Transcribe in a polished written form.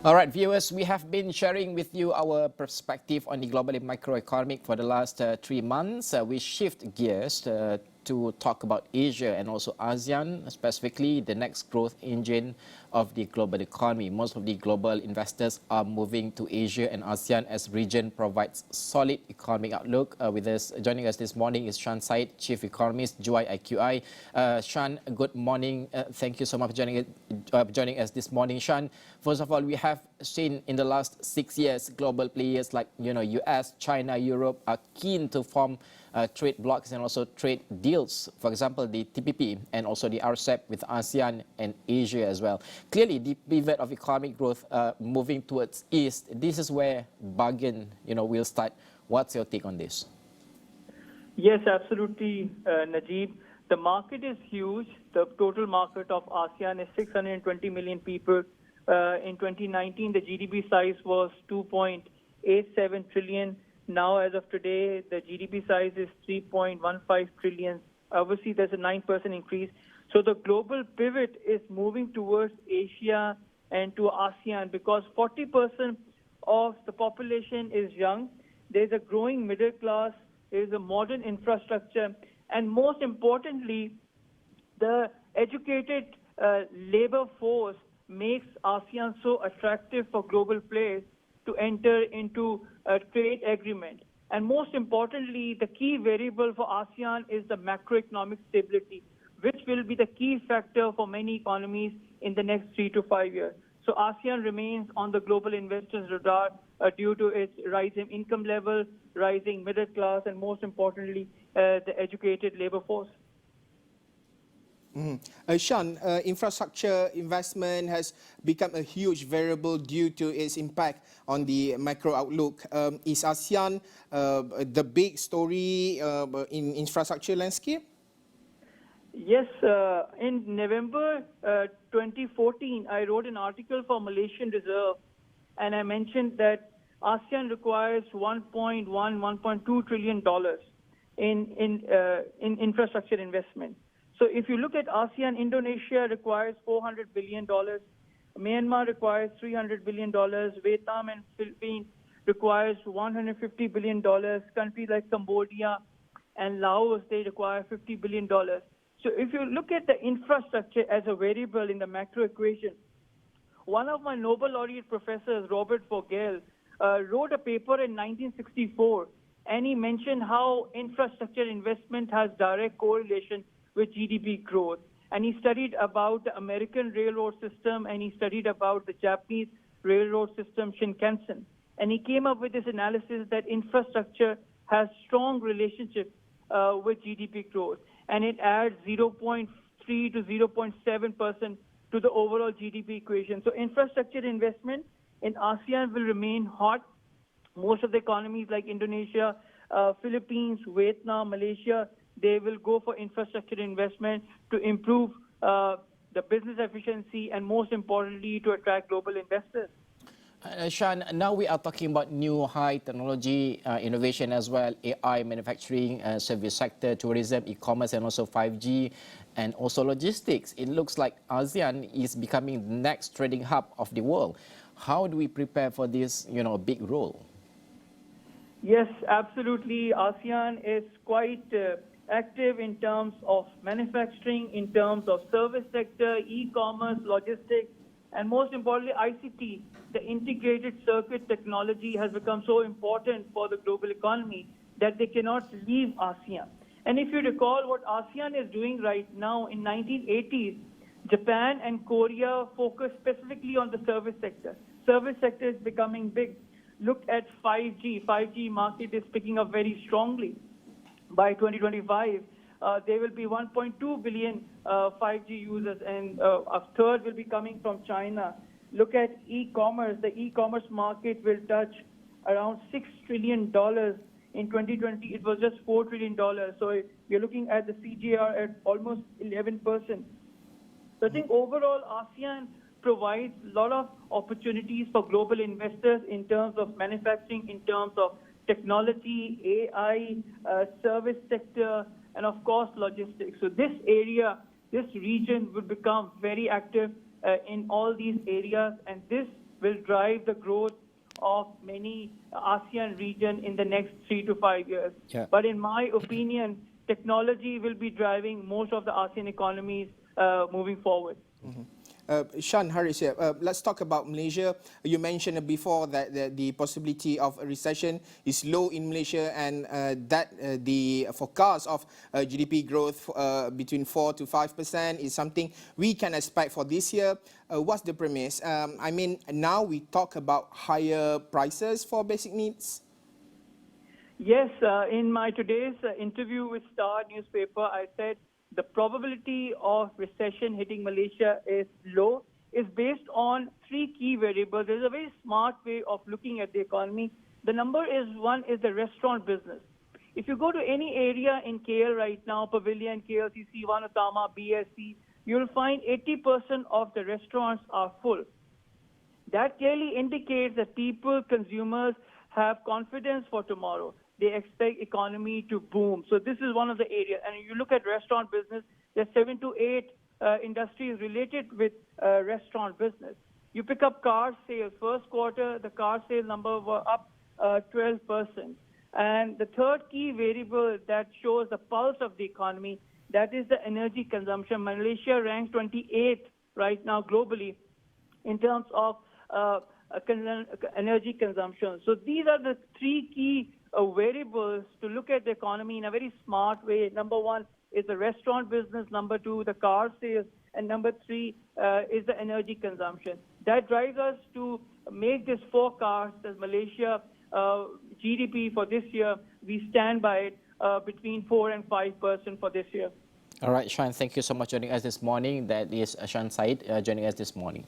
All right, viewers, we have been sharing with you our perspective on the global microeconomic for the last 3 months. We shift gears to talk about Asia and also ASEAN, specifically the next growth engine of the global economy. Most of the global investors are moving to Asia and ASEAN as region provides solid economic outlook. Joining us this morning is Shan Said, Chief Economist, JUI IQI. Shan, good morning. Thank you so much for joining us this morning, Shan. First of all, we have seen in the last 6 years, global players like US, China, Europe are keen to form trade blocs and also trade deals. For example, the TPP and also the RCEP with ASEAN and Asia as well. Clearly, the pivot of economic growth moving towards East, this is where bargain will start. What's your take on this? Yes, absolutely, Najib. The market is huge. The total market of ASEAN is 620 million people. In 2019, the GDP size was 2.87 trillion. Now, as of today, the GDP size is 3.15 trillion. Obviously, there's a 9% increase. So the global pivot is moving towards Asia and to ASEAN because 40% of the population is young. There's a growing middle class. There's a modern infrastructure. And most importantly, the educated labor force makes ASEAN so attractive for global players to enter into a trade agreement. And most importantly, the key variable for ASEAN is the macroeconomic stability, which will be the key factor for many economies in the next 3 to 5 years. So ASEAN remains on the global investors' radar due to its rising income level, rising middle class, and most importantly, the educated labor force. Shan, infrastructure investment has become a huge variable due to its impact on the macro outlook. Is ASEAN the big story in infrastructure landscape? Yes, in November 2014, I wrote an article for Malaysian Reserve, and I mentioned that ASEAN requires $1.2 trillion in infrastructure investment. So if you look at ASEAN, Indonesia requires $400 billion, Myanmar requires $300 billion, Vietnam and Philippines requires $150 billion, countries like Cambodia and Laos, they require $50 billion. So if you look at the infrastructure as a variable in the macro equation, one of my Nobel laureate professors, Robert Vogel, wrote a paper in 1964, and he mentioned how infrastructure investment has direct correlation with GDP growth. And he studied about the American railroad system, and he studied about the Japanese railroad system, Shinkansen. And he came up with this analysis that infrastructure has strong relationship with GDP growth, and it adds 0.3 to 0.7% to the overall GDP equation. So infrastructure investment in ASEAN will remain hot. Most of the economies like Indonesia, Philippines, Vietnam, Malaysia, they will go for infrastructure investment to improve the business efficiency and, most importantly, to attract global investors. Shan, now we are talking about new high technology innovation as well, AI, manufacturing, service sector, tourism, e-commerce, and also 5G, and also logistics. It looks like ASEAN is becoming the next trading hub of the world. How do we prepare for this, big role? Yes, absolutely. ASEAN is quite active in terms of manufacturing, in terms of service sector, e-commerce, logistics, and most importantly, ICT. The integrated circuit technology has become so important for the global economy that they cannot leave ASEAN. And if you recall what ASEAN is doing right now, in 1980s, Japan and Korea focused specifically on the service sector. Service sector is becoming big. Look at 5G. 5G market is picking up very strongly. By 2025, there will be 1.2 billion 5G users, and a third will be coming from China. Look at e-commerce. The e-commerce market will touch around $6 trillion. In 2020, it was just $4 trillion. So you're looking at the CAGR at almost 11%. So I think overall, ASEAN provides a lot of opportunities for global investors in terms of manufacturing, in terms of technology, AI, service sector, and of course, logistics. So this region will become very active in all these areas, and this will drive the growth of many ASEAN region in the next 3 to 5 years. Yeah. But in my opinion, technology will be driving most of the ASEAN economies moving forward. Sean, Haris here. Let's talk about Malaysia. You mentioned before that the possibility of a recession is low in Malaysia, and that the forecast of GDP growth between 4 to 5% is something we can expect for this year. What's the premise? I mean, now we talk about higher prices for basic needs. Yes, in my today's interview with Star newspaper, I said the probability of recession hitting Malaysia is low, is based on 3 key variables. There's a very smart way of looking at the economy. The number is one is the restaurant business. If you go to any area in KL right now, Pavilion, KLCC, Wanatama, BSC, you'll find 80% of the restaurants are full. That clearly indicates that people, consumers, have confidence for tomorrow. They expect economy to boom. So this is one of the areas. And you look at restaurant business, there's 7 to 8 industries related with restaurant business. You pick up car sales. First quarter, the car sales number were up 12%. And the third key variable that shows the pulse of the economy, that is the energy consumption. Malaysia ranks 28th right now globally in terms of energy consumption. So these are the 3 key variables to look at the economy in a very smart way. Number 1 is the restaurant business. Number 2, the car sales. And number 3 is the energy consumption. That drives us to make this forecast as Malaysia GDP for this year. We stand by it between 4 and 5% for this year. All right, Sean, thank you so much for joining us this morning. That is Sean Said joining us this morning.